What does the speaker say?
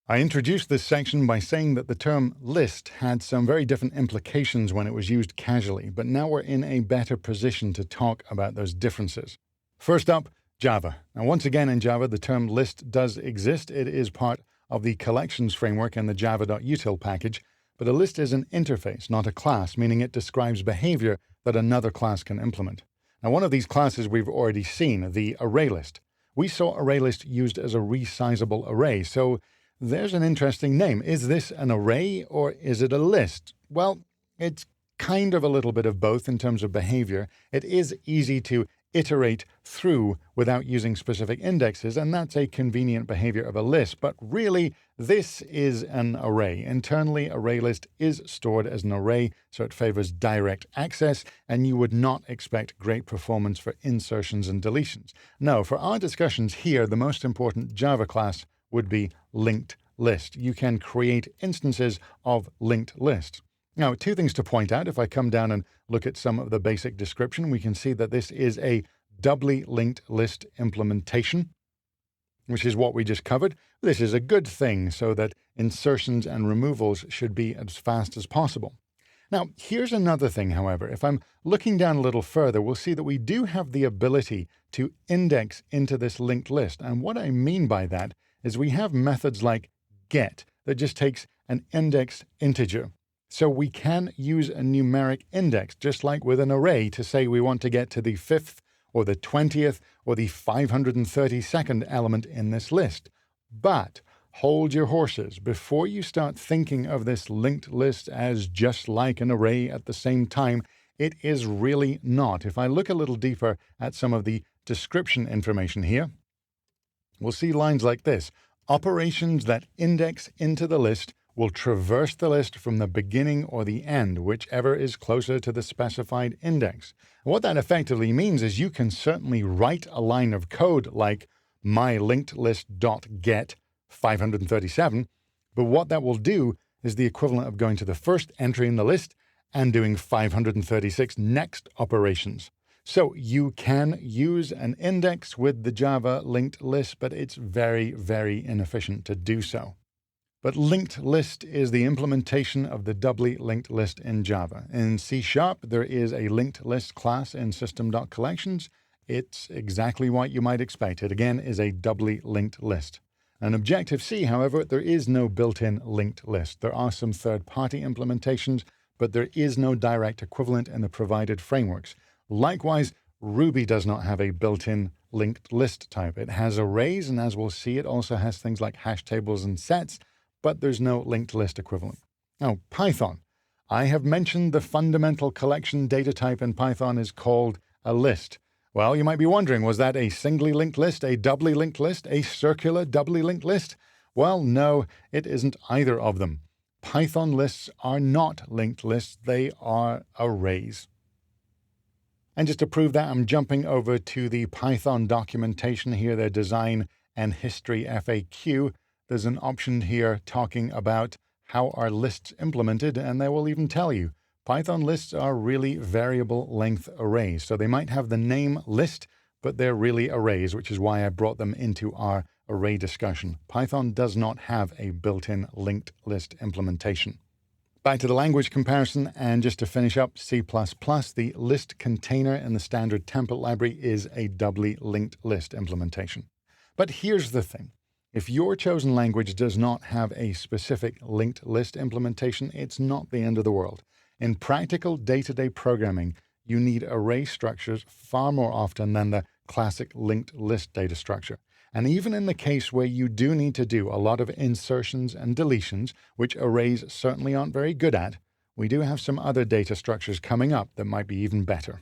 I introduced this section by saying that the term list had some very different implications when it was used casually, but now we're in a better position to talk about those differences. First up, Java. Now, once again in Java, the term list does exist. It is part of the collections framework in the java.util package, but a list is an interface, not a class, meaning it describes behavior that another class can implement. Now, one of these classes we've already seen, the ArrayList. We saw ArrayList used as a resizable array, so there's an interesting name. Is this an array or is it a list? Well, it's kind of a little bit of both in terms of behavior. It is easy to iterate through without using specific indexes, and that's a convenient behavior of a list. But really, this is an array. Internally, ArrayList is stored as an array, so it favors direct access, and you would not expect great performance for insertions and deletions. No, for our discussions here, the most important Java class would be linked list. You can create instances of linked lists. Now, two things to point out. If I come down and look at some of the basic description, we can see that this is a doubly linked list implementation, which is what we just covered. This is a good thing so that insertions and removals should be as fast as possible. Now, here's another thing, however. If I'm looking down a little further, we'll see that we do have the ability to index into this linked list. And what I mean by that is we have methods like get that just takes an indexed integer. So we can use a numeric index, just like with an array, to say we want to get to the 5th or the 20th or the 532nd element in this list. But hold your horses. Before you start thinking of this linked list as just like an array at the same time, it is really not. If I look a little deeper at some of the description information here, we'll see lines like this. Operations that index into the list will traverse the list from the beginning or the end, whichever is closer to the specified index. What that effectively means is you can certainly write a line of code like myLinkedList.get 537, but what that will do is the equivalent of going to the first entry in the list and doing 536 next operations. So you can use an index with the Java linked list, but it's very, very inefficient to do so. But linked list is the implementation of the doubly linked list in Java. In C#, there is a linked list class in system.collections. It's exactly what you might expect. It again is a doubly linked list. In Objective-C, however, there is no built-in linked list. There are some third-party implementations, but there is no direct equivalent in the provided frameworks. Likewise, Ruby does not have a built-in linked list type. It has arrays, and as we'll see, it also has things like hash tables and sets, but there's no linked list equivalent. Now, Python. I have mentioned the fundamental collection data type in Python is called a list. Well, you might be wondering, was that a singly linked list, a doubly linked list, a circular doubly linked list? Well, no, it isn't either of them. Python lists are not linked lists, they are arrays. And just to prove that, I'm jumping over to the Python documentation here, their design and history FAQ. There's an option here talking about how are lists implemented, and they will even tell you Python lists are really variable length arrays. So they might have the name list, but they're really arrays, which is why I brought them into our array discussion. Python does not have a built-in linked list implementation. Back to the language comparison, and just to finish up, C++, the list container in the standard template library is a doubly linked list implementation. But here's the thing. If your chosen language does not have a specific linked list implementation, it's not the end of the world. In practical day-to-day programming, you need array structures far more often than the classic linked list data structure. And even in the case where you do need to do a lot of insertions and deletions, which arrays certainly aren't very good at, we do have some other data structures coming up that might be even better.